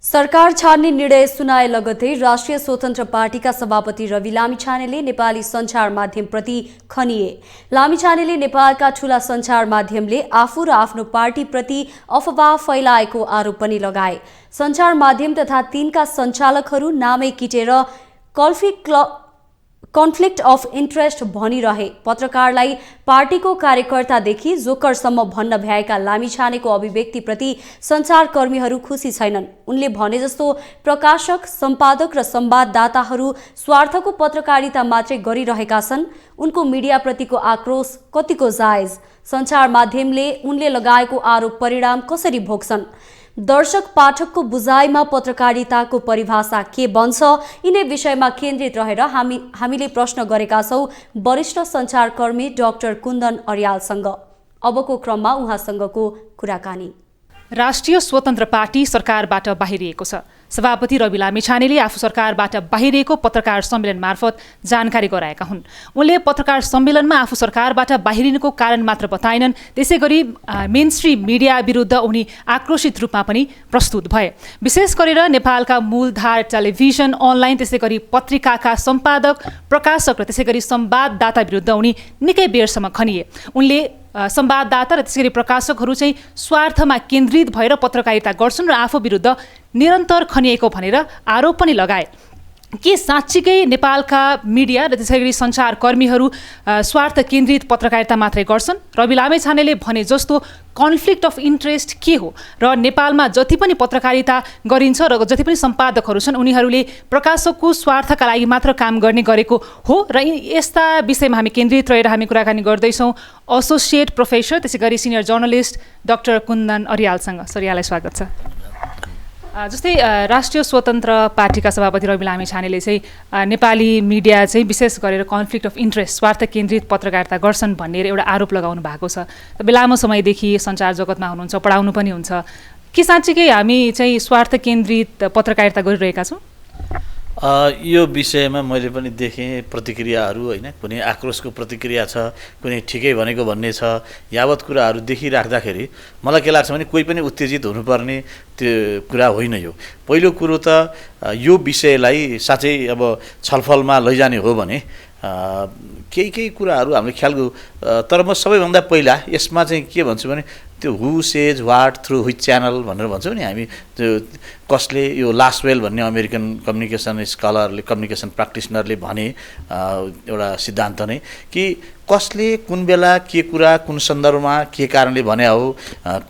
सरकार छाड्ने निर्णय सुनाए लगतै राष्ट्रिय स्वतन्त्र पार्टीका सभापति रवि लामिछानेले नेपाली सञ्चार माध्यमप्रति खनिए। लामिछानेले नेपालका ठूला सञ्चार माध्यमले आफू र आफ्नो पार्टीप्रति अफवाह फैलाएको आरोप पनि लगाए। सञ्चार माध्यम तथा तिनका सञ्चालकहरू नामै किटेर कन्फ्लिक्ट अफ इन्ट्रेस्ट भनिरहे। पत्रकारलाई पार्टीको कार्यकर्तादेखि जोकरसम्म भन्न भ्याएका लामिछानेको अभिव्यक्तिप्रति सञ्चारकर्मीहरू खुसी छैनन्। उनले भने जस्तो प्रकाशक, सम्पादक र संवाददाताहरू स्वार्थको पत्रकारिता मात्रै गरिरहेका छन्। उनको मिडियाप्रतिको आक्रोश कतिको जायज? सञ्चार माध्यमले उनले लगाएको आरोप परिणाम कसरी भोग्छन्? दर्शक पाठकको बुझाइमा पत्रकारिताको परिभाषा के बन्छ? यिनै विषयमा केन्द्रित रहेर हामीले प्रश्न गरेका छौं वरिष्ठ सञ्चारकर्मी डाक्टर कुन्दन अर्यालसँग। अबको क्रममा उहाँसँगको कुराकानी। राष्ट्रिय स्वतन्त्र पार्टी सरकारबाट बाहिरिएको छ। सभापति रवि लामिछानेले आफू सरकारबाट बाहिरिएको पत्रकार सम्मेलन मार्फत जानकारी गराएका हुन्। उनले पत्रकार सम्मेलनमा आफू सरकारबाट बाहिरिनुको कारण मात्र बताएनन्, त्यसैगरी मेनस्ट्रिम मिडिया विरुद्ध उनी आक्रोशित रूपमा पनि प्रस्तुत भए। विशेष गरेर नेपालका मूलधार टेलिभिजन, अनलाइन, त्यसैगरी पत्रिकाका सम्पादक, प्रकाशक र त्यसैगरी संवाददाता विरुद्ध उनी निकै बेरसम्म खनिए। उनले संवाददाता र त्यसैगरी प्रकाशकहरू चाहिँ स्वार्थमा केन्द्रित भएर पत्रकारिता गर्छन् र आफू विरुद्ध निरन्तर खनिएको भनेर आरोप पनि लगाए। के साँच्चीकै नेपालका मिडिया र त्यसैगरी सञ्चारकर्मीहरू स्वार्थ केन्द्रित पत्रकारिता मात्रै गर्छन्? रवि लामिछानेले भने जस्तो कन्फ्लिक्ट अफ इन्ट्रेस्ट के हो र नेपालमा जति पनि पत्रकारिता गरिन्छ र जति पनि सम्पादकहरू छन् उनीहरूले प्रकाशकको स्वार्थका लागि मात्र काम गर्ने गरेको हो र यस्ता विषयमा हामी केन्द्रित रहेर हामी कुराकानी गर्दैछौँ एसोसिएट प्रोफेसर त्यसैगरी सिनियर जर्नलिस्ट डाक्टर कुन्दन अर्यालसँग। सर, यहाँलाई स्वागत छ। जस्तै राष्ट्रिय स्वतन्त्र पार्टीका सभापति रवि लामिछानेले चाहिँ नेपाली मिडिया चाहिँ विशेष गरेर कन्फ्लिक्ट अफ इन्ट्रेस्ट, स्वार्थ केन्द्रित पत्रकारिता गर्छन् भन्ने एउटा आरोप लगाउनु भएको छ। तपाईँ लामो समयदेखि सञ्चार जगतमा हुनुहुन्छ, पढाउनु पनि हुन्छ। के साँच्चीकै हामी चाहिँ स्वार्थ केन्द्रित पत्रकारिता गरिरहेका छौँ? यो विषयमा मैले पनि देखेँ प्रतिक्रियाहरू, होइन, कुनै आक्रोशको प्रतिक्रिया छ, कुनै ठिकै भनेको भन्ने छ। यावत कुराहरू देखिराख्दाखेरि मलाई के लाग्छ भने कोही पनि उत्तेजित हुनुपर्ने त्यो कुरा होइन। यो पहिलो कुरो त यो विषयलाई साँच्चै अब छलफलमा लैजाने हो भने केही कुराहरू हामीले ख्याल गर्नु। तर म सबैभन्दा पहिला यसमा चाहिँ के भन्छु भने त्यो who says what through which channel भनेर भन्छौँ नि हामी। त्यो कसले, यो लासवेल भन्ने अमेरिकन कम्युनिकेसन स्कलरले, कम्युनिकेसन प्र्याक्टिसनरले भने एउटा सिद्धान्त नै कि कसले कुन बेला के कुरा कुन सन्दर्भमा के कारणले भने हो,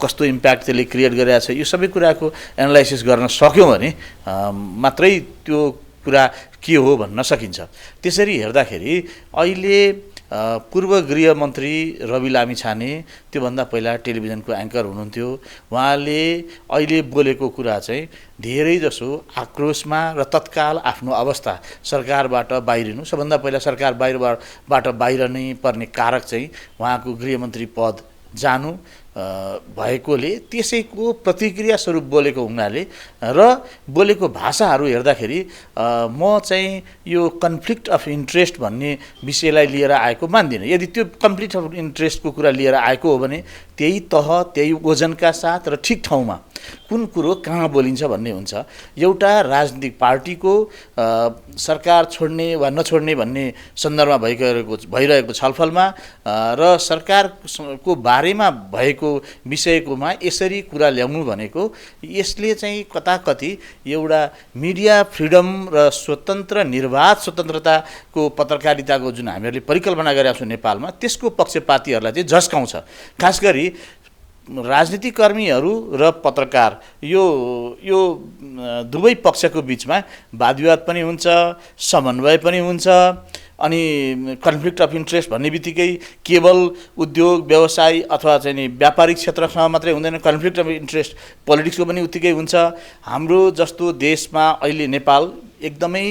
कस्तो इम्प्याक्ट त्यसले क्रिएट गरिरहेको छ, यो सबै कुराको एनालाइसिस गर्न सक्यौँ भने मात्रै त्यो कुरा के हो भन्न सकिन्छ। त्यसरी हेर्दाखेरि अहिले पूर्व गृहमन्त्री रवि लामिछाने त्योभन्दा पहिला टेलिभिजनको एङ्कर हुनुहुन्थ्यो। उहाँले अहिले बोलेको कुरा चाहिँ धेरैजसो आक्रोशमा र तत्काल आफ्नो अवस्था सरकारबाट बाहिरिनु, सबभन्दा पहिला सरकार बाहिरबाट बाहिरनै पर्ने कारक चाहिँ उहाँको गृहमन्त्री पद जानु भएकोले त्यसैको प्रतिक्रिया स्वरूप बोलेको हुनाले र बोलेको भाषाहरू हेर्दाखेरि म चाहिँ यो कन्फ्लिक्ट अफ इन्ट्रेस्ट भन्ने विषयलाई लिएर आएको मान्दिनँ। यदि त्यो कन्फ्लिक्ट अफ इन्ट्रेस्टको कुरा लिएर आएको हो भने त्यही तह, त्यही ओजनका साथ र ठिक ठाउँमा कुन कुरो कहाँ बोलिन्छ भन्ने हुन्छ। एउटा राजनीतिक पार्टीको सरकार छोड्ने वा नछोड्ने भन्ने सन्दर्भमा भइरहेको छलफलमा र सरकारको बारेमा भएको विषयकोमा यसरी कुरा ल्याउनु भनेको यसले चाहिँ कताकति एउटा मिडिया फ्रिडम र स्वतन्त्र निर्वाध स्वतन्त्रताको पत्रकारिताको जुन हामीहरूले परिकल्पना गरेका छौँ नेपालमा, त्यसको पक्षपातीहरूलाई चाहिँ झस्काउँछ। खास गरी राजनीतिक कर्मीहरू र पत्रकार यो दुवै पक्षको बिचमा वादविवाद पनि हुन्छ, समन्वय पनि हुन्छ। अनि कन्फ्लिक्ट अफ इन्ट्रेस्ट भन्ने बित्तिकै केवल उद्योग व्यवसाय अथवा चाहिँ नि व्यापारिक क्षेत्रसँग मात्रै हुँदैन, कन्फ्लिक्ट अफ इन्ट्रेस्ट पोलिटिक्सको पनि उत्तिकै हुन्छ। हाम्रो जस्तो देशमा अहिले नेपाल एकदमै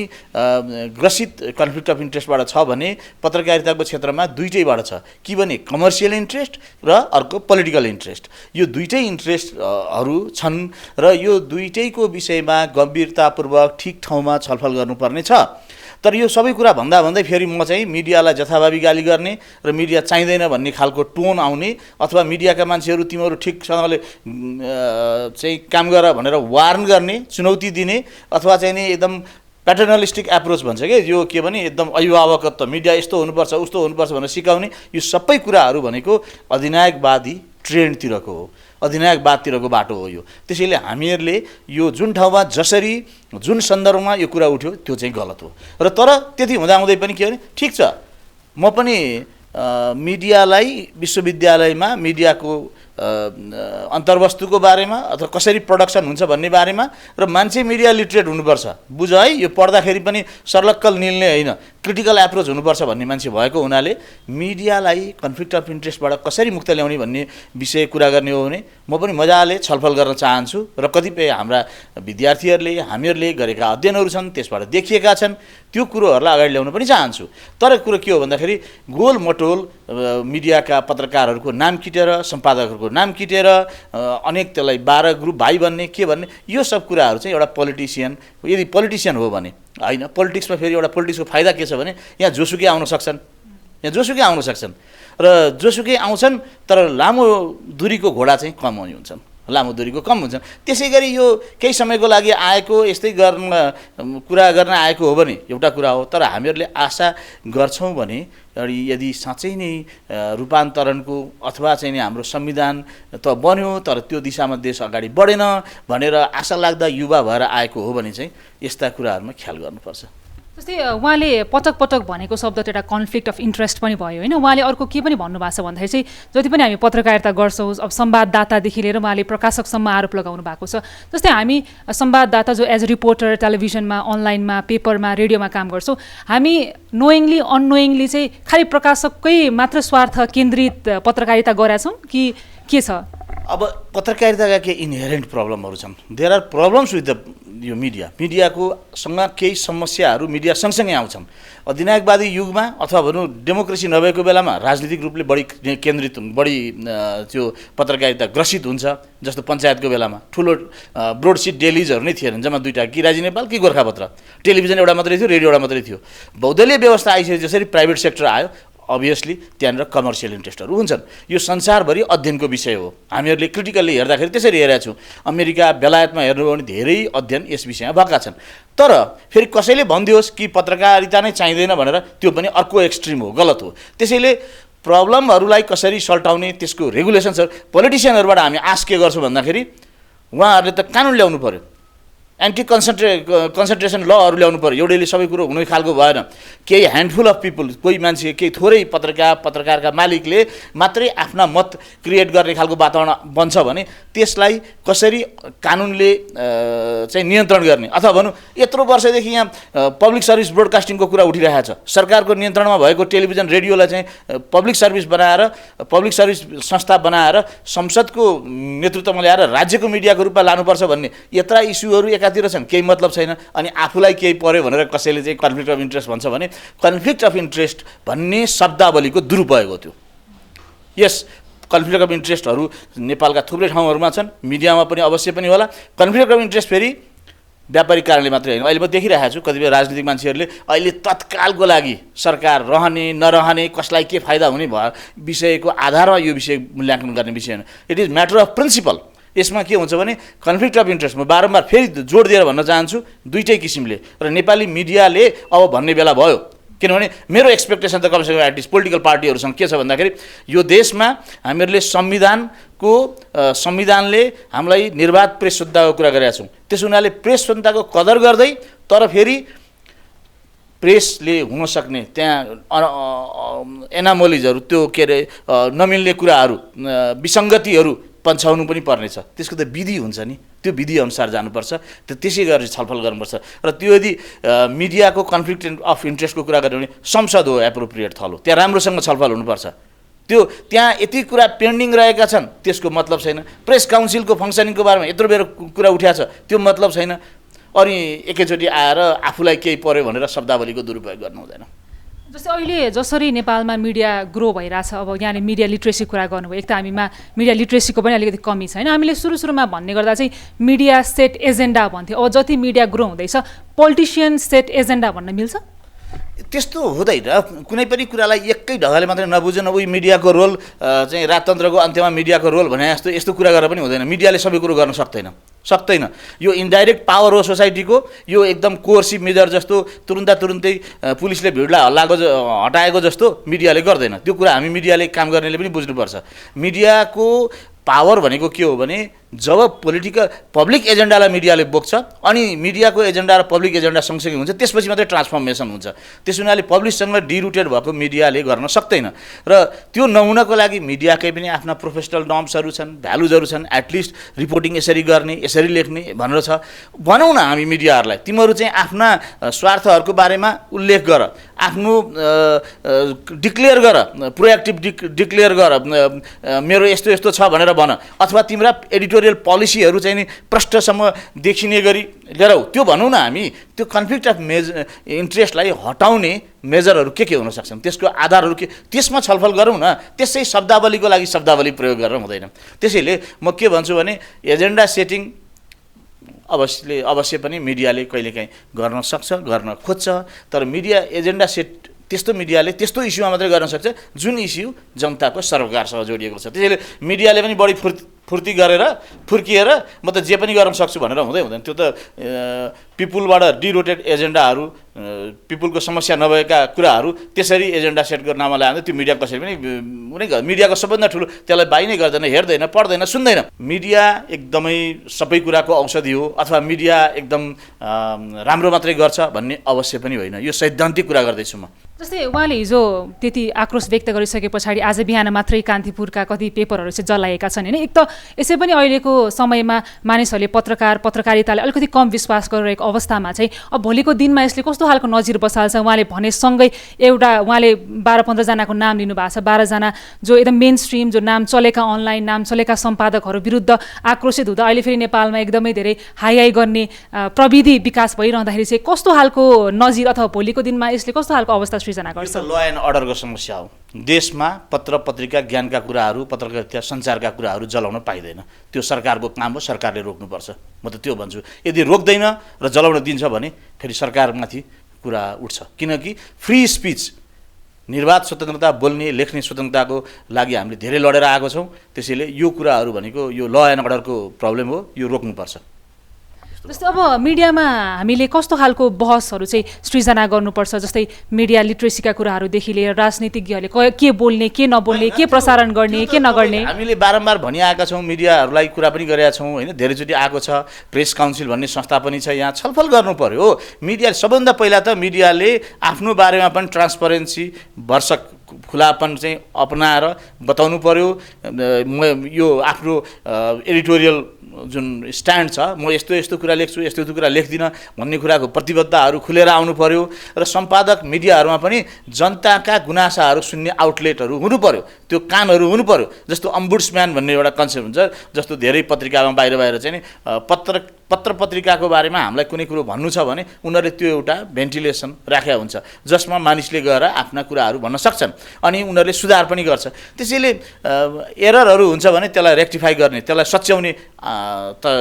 ग्रसित कन्फ्लिक्ट अफ इन्ट्रेस्टबाट छ भने पत्रकारिताको क्षेत्रमा दुईटैबाट छ, कि भने कमर्सियल इन्ट्रेस्ट र अर्को पोलिटिकल इन्ट्रेस्ट। यो दुईटै इन्ट्रेस्टहरू छन् र यो दुईटैको विषयमा गम्भीरतापूर्वक ठिक ठाउँमा छलफल गर्नुपर्ने छ। तर यो सबै कुरा भन्दै फेरि म चाहिँ मिडियालाई जथाभावी गाली गर्ने र मिडिया चाहिँदैन भन्ने खालको टोन आउने अथवा मिडियाका मान्छेहरू तिमीहरू ठिकसँगले चाहिँ काम गर भनेर वार्न गर्ने चुनौती दिने अथवा चाहिँ नि एकदम प्याटर्नलिस्टिक एप्रोच भन्छ कि यो के भने एकदम अभिभावकत्व मिडिया यस्तो हुनुपर्छ उस्तो हुनुपर्छ भनेर सिकाउने यो सबै कुराहरू भनेको अधिनायकवादी ट्रेन्डतिरको हो अधिनायकवादतिरको बाटो हो यो त्यसैले हामीहरूले यो जुन ठाउँमा जसरी जुन सन्दर्भमा यो कुरा उठ्यो त्यो चाहिँ गलत हो र तर त्यति हुँदाहुँदै पनि के भने ठिक छ म पनि मिडियालाई विश्वविद्यालयमा मिडियाको अन्तर्वस्तुको बारेमा अथवा कसरी प्रोडक्सन हुन्छ भन्ने बारेमा र मान्छे मिडिया लिटरेट हुनुपर्छ बुझ है यो पढ्दाखेरि पनि सर्लक्कल निल्ने होइन क्रिटिकल एप्रोच हुनुपर्छ भन्ने मान्छे भएको हुनाले मिडियालाई कन्फ्लिक्ट अफ इन्ट्रेस्टबाट कसरी मुक्त ल्याउने भन्ने विषय कुरा गर्ने हो भने म पनि मजाले छलफल गर्न चाहन्छु र कतिपय हाम्रा विद्यार्थीहरूले हामीहरूले गरेका अध्ययनहरू छन् त्यसबाट देखिएका छन् त्यो कुरोहरूलाई अगाडि ल्याउन पनि चाहन्छु तर कुरो के हो भन्दाखेरि गोलमटोल मिडियाका पत्रकारहरूको नाम किटेर सम्पादकहरूको नाम किटेर अनेक त्यसलाई 12 ग्रुप भाइ भन्ने के भन्ने यो सब कुराहरू चाहिँ एउटा पोलिटिसियन यदि पोलिटिसियन हो भने होइन पोलिटिक्समा फेरि एउटा पोलिटिक्सको फाइदा के छ भने यहाँ जोसुकै आउन सक्छन् र जोसुकै आउँछन् तर लामो दूरीको घोडा चाहिँ कम हुन्छन् लामो दूरीको कम हुन्छन् त्यसै गरी यो केही समयको लागि आएको यस्तै कुरा गर्न आएको हो भने एउटा कुरा हो तर हामीहरूले आशा गर्छौँ भने यदि साँच्चै नै रूपान्तरणको अथवा चाहिँ नि हाम्रो संविधान त बन्यो तर त्यो दिशामा देश अगाडि बढेन भनेर आशा लाग्दा युवा भएर आएको हो भने चाहिँ यस्ता कुराहरूमा ख्याल गर्नुपर्छ जस्तै उहाँले पटक पटक भनेको शब्द त एउटा कन्फ्लिक्ट अफ इन्ट्रेस्ट पनि भयो होइन उहाँले अर्को के पनि भन्नुभएको छ भन्दाखेरि चाहिँ जति पनि हामी पत्रकारिता गर्छौँ अब संवाददातादेखि लिएर उहाँले प्रकाशकसम्म आरोप लगाउनु भएको छ जस्तै हामी संवाददाता जो एज अ रिपोर्टर टेलिभिजनमा अनलाइनमा पेपरमा रेडियोमा काम गर्छौँ हामी नोइङली अननोइङली चाहिँ खालि प्रकाशककै मात्र स्वार्थ केन्द्रित पत्रकारिता गरेका छौँ कि के छ अब पत्रकारिताका केही इनहेरेन्ट प्रब्लमहरू छन् there are problems with the यो मिडियाको सँग केही समस्याहरू मिडिया सँगसँगै आउँछन् अधिनायकवादी युगमा अथवा भनौँ डेमोक्रेसी नभएको बेलामा राजनीतिक रूपले बढी केन्द्रित बढी त्यो पत्रकारिता ग्रसित हुन्छ जस्तो पञ्चायतको बेलामा ठुलो ब्रोडसिट डेलिजहरू नै थिएनन् जम्मा दुईवटा कि राजी नेपाल कि गोर्खापत्र टेलिभिजन एउटा मात्रै थियो रेडियो एउटा मात्रै थियो बहुदलीय व्यवस्था आइसके जसरी प्राइभेट सेक्टर आयो अभियसली त्यहाँनिर कमर्सियल इन्ट्रेस्टहरू हुन्छन् यो संसारभरि अध्ययनको विषय हो हामीहरूले क्रिटिकल्ली हेर्दाखेरि त्यसरी हेरेका छौँ अमेरिका बेलायतमा हेर्नुभयो भने धेरै अध्ययन यस विषयमा भएका छन् तर फेरि कसैले भनिदियोस् कि पत्रकारिता नै चाहिँदैन भनेर त्यो पनि अर्को एक्सट्रिम हो गलत हो त्यसैले प्रब्लमहरूलाई कसरी सल्टाउने त्यसको रेगुलेसन्सहरू पोलिटिसियनहरूबाट हामी आश के गर्छौँ भन्दाखेरि उहाँहरूले त कानुन ल्याउनु पर्यो एन्टी कन्सन्ट्रेसन लहरू ल्याउनु पर्यो एउटैले सबै कुरो हुने खालको भएन केही ह्यान्डफुल अफ पिपल कोही मान्छे केही थोरै पत्रकारका मालिकले मात्रै आफ्ना मत क्रिएट गर्ने खालको वातावरण बन्छ भने त्यसलाई कसरी कानुनले चाहिँ नियन्त्रण गर्ने अथवा भनौँ यत्रो वर्षदेखि यहाँ पब्लिक सर्भिस ब्रोडकास्टिङको कुरा उठिरहेको छ सरकारको नियन्त्रणमा भएको टेलिभिजन रेडियोलाई चाहिँ पब्लिक सर्भिस बनाएर पब्लिक सर्भिस संस्था बनाएर संसदको नेतृत्वमा ल्याएर राज्यको मिडियाको रूपमा लानुपर्छ भन्ने यत्रा इस्युहरू एकातिर छन् केही मतलब छैन अनि आफूलाई केही पर्यो भनेर कसैले चाहिँ कन्फ्लिक्ट अफ इन्ट्रेस्ट भन्छ भने कन्फ्लिक्ट अफ इन्ट्रेस्ट भन्ने शब्दावलीको दुरुपयोग हो त्यो यस कन्फ्लिक्ट अफ इन्ट्रेस्टहरू नेपालका थुप्रै ठाउँहरूमा छन् मिडियामा पनि अवश्य पनि होला कन्फ्लिक्ट अफ इन्ट्रेस्ट फेरि व्यापारिक कारणले मात्रै होइन अहिले म देखिरहेको छु कतिपय राजनीतिक मान्छेहरूले अहिले तत्कालको लागि सरकार रहने नरहने कसलाई के फाइदा हुने विषयको आधारमा यो विषय मूल्याङ्कन गर्ने विषय होइन it is matter of principle यसमा के हुन्छ भने कन्फ्लिक्ट अफ इन्ट्रेस्ट म बारम्बार फेरि जोड दिएर भन्न चाहन्छु दुईटै किसिमले र नेपाली मिडियाले अब भन्ने बेला भयो किनभने मेरो एक्सपेक्टेसन त कमसेकम एटलिस्ट पोलिटिकल पार्टीहरूसँग के छ भन्दाखेरि यो देशमा हामीहरूले संविधानले हामीलाई निर्वाध प्रेस स्वतन्त्रताको कुरा गरेका छौँ त्यस हुनाले प्रेस स्वतन्त्रताको कदर गर्दै तर फेरि प्रेसले हुन सक्ने त्यहाँ एनामोलिजहरू त्यो के अरे नमिल्ने कुराहरू विसङ्गतिहरू पन्छाउनु पनि पर्नेछ त्यसको त विधि हुन्छ नि त्यो विधि अनुसार जानुपर्छ त्यसै गरेर छलफल गर्नुपर्छ र त्यो यदि मिडियाको कन्फ्लिक्ट अफ इन्ट्रेस्टको कुरा गर्यो भने संसद हो एप्रोप्रिएट थलो त्यहाँ राम्रोसँग छलफल हुनुपर्छ त्यो त्यहाँ यति कुरा पेन्डिङ रहेका छन् त्यसको मतलब छैन प्रेस काउन्सिलको फङ्सनिङको बारेमा यत्रो बेर कुरा उठ्या छ त्यो मतलब छैन अनि एकैचोटि आएर आफूलाई केही पर्यो भनेर शब्दावलीको दुरुपयोग गर्नु हुँदैन जस्तै अहिले जसरी नेपालमा मिडिया ग्रो भइरहेछ अब यहाँले मिडिया लिट्रेसी कुरा गर्नुभयो एक त हामीमा मिडिया लिट्रेसीको पनि अलिकति कमी छ होइन हामीले सुरुमा भन्ने गर्दा चाहिँ मिडिया सेट एजेन्डा भन्थ्यो अब जति मिडिया ग्रो हुँदैछ पोलिटिसियन सेट एजेन्डा भन्न मिल्छ त्यस्तो हुँदैन। कुनै पनि कुरालाई एकै ढङ्गले मात्रै नबुझ्न उही मिडियाको रोल चाहिँ राजतन्त्रको अन्त्यमा मिडियाको रोल भने जस्तो यस्तो कुरा गरेर पनि हुँदैन। मिडियाले सबै कुरो गर्न सक्दैन। यो इन्डाइरेक्ट पावर हो सोसाइटीको, यो एकदम कोर्सिभ मेजर जस्तो तुरुन्तै पुलिसले भिडलाई हटाएको जस्तो मिडियाले गर्दैन। त्यो कुरा हामी मिडियाले काम गर्नेले पनि बुझ्नुपर्छ। मिडियाको पावर भनेको के हो भने जब पब्लिक एजेन्डालाई मिडियाले बोक्छ अनि मिडियाको एजेन्डा र पब्लिक एजेन्डा सँगसँगै हुन्छ त्यसपछि मात्रै ट्रान्सफर्मेसन हुन्छ। त्यस हुनाले पब्लिकसँग डिरुटेड भएको मिडियाले गर्न सक्दैन र त्यो नहुनको लागि मिडियाकै पनि आफ्ना प्रोफेसनल नर्म्सहरू छन्, भ्यालुजहरू छन्। एटलिस्ट रिपोर्टिङ यसरी गर्ने, यसरी लेख्ने भनेर छ। भनौँ न हामी मिडियाहरूलाई तिमीहरू चाहिँ आफ्ना स्वार्थहरूको बारेमा उल्लेख गर, आफ्नो डिक्लेयर गर, प्रोएक्टिभ डिक्लेयर गर, मेरो यस्तो यस्तो छ भनेर भन, अथवा तिम्रा एडिटोरियल पोलिसीहरू चाहिँ नि प्रष्टसम्म देखिने गरी ल्याऊ, त्यो भनौँ न हामी। त्यो कन्फ्लिक्ट अफ इन्ट्रेस्टलाई हटाउने मेजरहरू के हुन सक्छन्, त्यसको आधारहरू के, त्यसमा छलफल गरौँ न। त्यसै शब्दावलीको लागि शब्दावली प्रयोग गरेर हुँदैन। त्यसैले म के भन्छु भने एजेन्डा सेटिङ अवश्य पनि मिडियाले कहिलेकाहीँ गर्न सक्छ, गर्न खोज्छ। तर मिडिया एजेन्डा सेट त्यस्तो मिडियाले त्यस्तो इस्युमा मात्रै गर्न सक्छ जुन इस्यु जनताको सरोकारसँग जोडिएको छ। त्यसैले मिडियाले पनि बढी फुर्ती गरेर फुर्किएर म त जे पनि गर्न सक्छु भनेर हुँदैन। त्यो त पिपुलबाट डिरोटेड एजेन्डाहरू, पिपुलको समस्या नभएका कुराहरू त्यसरी एजेन्डा सेट गर्न नाममा ल्याउँदा त्यो मिडिया कसरी पनि मिडियाको सबभन्दा ठुलो त्यसलाई बाइ नै गर्दैन, हेर्दैन, पढ्दैन, सुन्दैन। मिडिया एकदमै सबै कुराको औषधि हो अथवा मिडिया एकदम राम्रो मात्रै गर्छ भन्ने अवश्य पनि होइन। यो सैद्धान्तिक कुरा गर्दैछु म। जस्तै उहाँले हिजो त्यति आक्रोश व्यक्त गरिसके पछाडि आज बिहान मात्रै कान्तिपुरका कति पेपरहरू चाहिँ जलाएका छन् होइन। एक त यसै पनि अहिलेको समयमा मानिसहरूले पत्रकारिताले अलिकति कम विश्वास गरिरहेको अवस्थामा चाहिँ अब भोलिको दिनमा यसले कस्तो खालको नजिर बसाल्छ। उहाँले भनेसँगै उहाँले 12-15 जनाको नाम लिनुभएको छ, 12 जना जो एकदम मेन स्ट्रिम, जो नाम चलेका अनलाइन नाम चलेका सम्पादकहरू विरुद्ध आक्रोशित हुँदा अहिले फेरि नेपालमा एकदमै धेरै हाई गर्ने प्रविधि विकास भइरहँदाखेरि चाहिँ कस्तो खालको नजिर अथवा भोलिको दिनमा यसले कस्तो खालको अवस्था सृजना गर्छ? ल एन्ड अर्डरको समस्या हो। देशमा पत्र पत्रिका ज्ञानका कुराहरू, पत्रकारिता सञ्चारका कुराहरू जलाउन पाइँदैन। त्यो सरकारको काम हो, सरकारले रोक्नुपर्छ। म त त्यो भन्छु। यदि रोक्दैन र जलाउन दिन्छ भने फेरि सरकारमाथि कुरा उठ्छ। किनकि फ्री स्पिच, निर्वाध स्वतन्त्रता, बोल्ने लेख्ने स्वतन्त्रताको लागि हामीले धेरै लडेर आएको छौँ। त्यसैले यो कुराहरू भनेको यो ल एन्ड अर्डरको प्रब्लम हो, यो रोक्नुपर्छ। जस्तै अब मिडियामा हामीले कस्तो खालको बहसहरू चाहिँ सृजना गर्नुपर्छ? जस्तै मिडिया लिट्रेसीका कुराहरूदेखि लिएर राजनीतिज्ञहरूले के बोल्ने, के नबोल्ने, के प्रसारण गर्ने, के नगर्ने, हामीले बारम्बार भनिआएका छौँ। मिडियाहरूलाई कुरा पनि गरेका छौँ होइन। धेरैचोटि आएको छ। प्रेस काउन्सिल भन्ने संस्था पनि छ। यहाँ छलफल गर्नु पर्यो। मिडिया सबभन्दा पहिला त मिडियाले आफ्नो बारेमा पनि ट्रान्सपरेन्सी, भरसक खुलापन चाहिँ अपनाएर बताउनु पर्यो। यो आफ्नो एडिटोरियल जुन स्ट्यान्ड छ, म यस्तो कुरा लेख्छु, यस्तो कुरा लेख्दिनँ भन्ने कुराको प्रतिबद्धताहरू खुलेर आउनु पर्यो। र सम्पादक मिडियाहरूमा पनि जनताका गुनासाहरू सुन्ने आउटलेटहरू हुनु पर्यो, त्यो कानहरू हुनु पर्यो। जस्तो अम्बुड्सम्यान भन्ने एउटा कन्सेप्ट हुन्छ। जस्तो धेरै पत्रिकामा बाहिर चाहिँ नि पत्र पत्रिकाको बारेमा हामीलाई कुनै कुरो भन्नु छ भने उनीहरूले त्यो एउटा भेन्टिलेसन राखेका हुन्छ जसमा मानिसले गएर आफ्ना कुराहरू भन्न सक्छन् अनि उनीहरूले सुधार पनि गर्छ। त्यसैले एररहरू हुन्छ भने त्यसलाई रेक्टिफाई गर्ने, त्यसलाई सच्याउने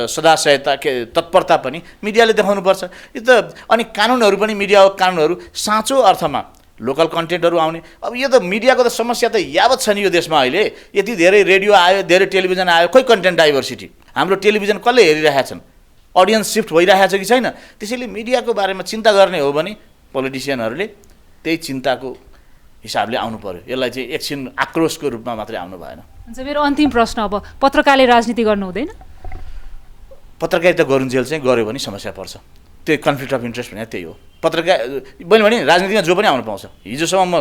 सदाशयता तत्परता पनि मिडियाले देखाउनुपर्छ। यो त अनि कानुनहरू पनि मिडियाको कानुनहरू साँचो अर्थमा लोकल कन्टेन्टहरू आउने। अब यो त मिडियाको त समस्या त यावत छ नि यो देशमा। अहिले यति धेरै रेडियो आयो, धेरै टेलिभिजन आयो, खोइ कन्टेन्ट डाइभर्सिटी। हाम्रो टेलिभिजन कसले हेरिरहेका छन्? अडियन्स सिफ्ट भइरहेको छ कि छैन? त्यसैले मिडियाको बारेमा चिन्ता गर्ने हो भने पोलिटिसियनहरूले त्यही चिन्ताको हिसाबले आउनु पर्यो। यसलाई चाहिँ एकछिन आक्रोशको रूपमा मात्रै आउनु भएन। मेरो अन्तिम प्रश्न, अब पत्रकारले राजनीति गर्नु हुँदैन? पत्रकारिता गरुन्जेल चाहिँ गऱ्यो भने समस्या पर्छ। त्यो कन्फ्लिक्ट अफ इन्ट्रेस्ट भने त्यही हो। मैले भने राजनीतिमा जो पनि आउनु पाउँछ। हिजोसम्म म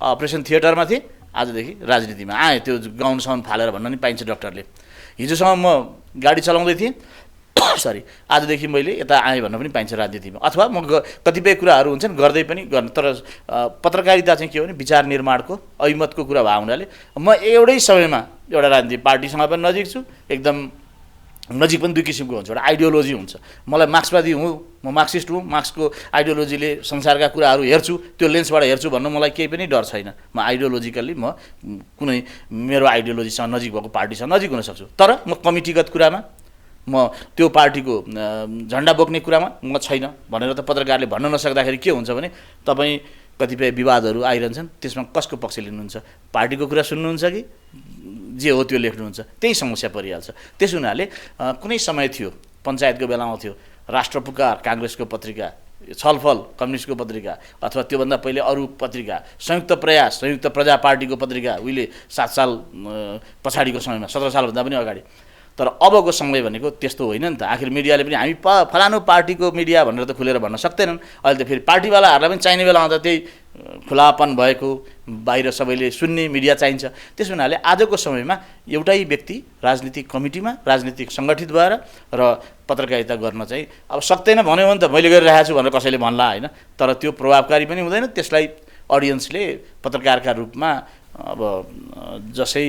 अपरेसन थिएटरमा थिएँ, आजदेखि राजनीतिमा आएँ। त्यो गाउन साउन फालेर भन्न नि पाइन्छ डक्टरले। हिजोसम्म म गाडी चलाउँदै थिएँ, आजदेखि मैले यता आएँ भन्न पनि पाइन्छ राजनीतिमा। अथवा म कतिपय कुराहरू हुन्छन् गर्दै पनि गर्न। तर पत्रकारिता चाहिँ के हो भने विचार निर्माणको ऐमतको कुरा भएको हुनाले म एउटै समयमा एउटा राजनीतिक पार्टीसँग पनि नजिक छु, एकदम नजिक पनि दुई किसिमको हुन्छ। एउटा आइडियोलोजी हुन्छ, मलाई मार्क्सवादी हुँ, म मार्क्सिस्ट हुँ, मार्क्सको आइडियोलोजीले संसारका कुराहरू हेर्छु, त्यो लेन्सबाट हेर्छु भन्नु मलाई केही पनि डर छैन। म आइडियोलोजिकल्ली म कुनै मेरो आइडियोलोजीसँग नजिक भएको पार्टीसँग नजिक हुन सक्छु। तर म कमिटीगत कुरामा, म त्यो पार्टीको झन्डा बोक्ने कुरामा म छैन भनेर त पत्रकारले भन्न नसक्दाखेरि के हुन्छ भने तपाईँ कतिपय विवादहरू आइरहन्छन्, त्यसमा कसको पक्ष लिनुहुन्छ? पार्टीको कुरा सुन्नुहुन्छ कि जे हो त्यो लेख्नुहुन्छ? त्यही समस्या परिहाल्छ। त्यस हुनाले कुनै समय थियो, पञ्चायतको बेलामा थियो, राष्ट्रपुकार काङ्ग्रेसको पत्रिका, छलफल कम्युनिस्टको पत्रिका, अथवा त्योभन्दा पहिले अरू पत्रिका, संयुक्त प्रयास, संयुक्त प्रजा पार्टीको पत्रिका, उहिले 7 साल पछाडिको समयमा, 17 सालभन्दा पनि अगाडि। तर अबको समय भनेको त्यस्तो होइन नि त। आखिर मिडियाले पनि हामी फलानु पार्टीको मिडिया भनेर त खुलेर भन्न सक्दैनन्। अहिले त फेरि पार्टीवालाहरूलाई पनि चाहिने बेलामा त त्यही खुलापन भएको, बाहिर सबैले सुन्ने मिडिया चाहिन्छ। त्यस हुनाले आजको समयमा एउटै व्यक्ति राजनीतिक कमिटीमा राजनीतिक सङ्गठित भएर र पत्रकारिता गर्न चाहिँ अब सक्दैन भन्यो भने त मैले गरिरहेको छु भनेर कसैले भन्ला होइन, तर त्यो प्रभावकारी पनि हुँदैन। त्यसलाई अडियन्सले पत्रकारका रूपमा अब जसै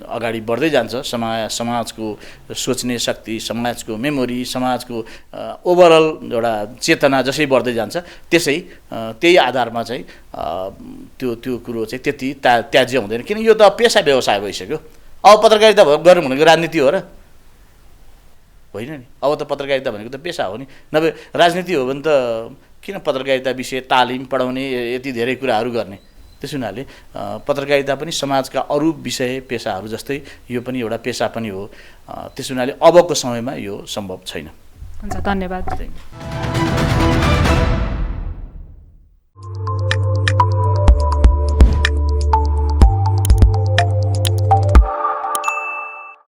अगाडि बढ्दै जान्छ, समाजको सोच्ने शक्ति, समाजको मेमोरी, समाजको ओभरअल एउटा चेतना जसै बढ्दै जान्छ, त्यही आधारमा चाहिँ त्यो कुरो चाहिँ त्यति त्याज्य हुँदैन। किन यो त पेसा व्यवसाय भइसक्यो। अब पत्रकारिता गर्नु भनेको राजनीति हो र होइन नि? अब त पत्रकारिता भनेको त पेसा हो नि। नभए राजनीति हो भने त किन पत्रकारिता विषय तालिम पढाउने यति धेरै कुराहरू गर्ने? त्यस हुनाले पत्रकारिता पनि समाजका अरू विषय पेसाहरू जस्तै यो पनि एउटा पेसा पनि हो। त्यस हुनाले अबको समयमा यो सम्भव छैन। हुन्छ, धन्यवाद।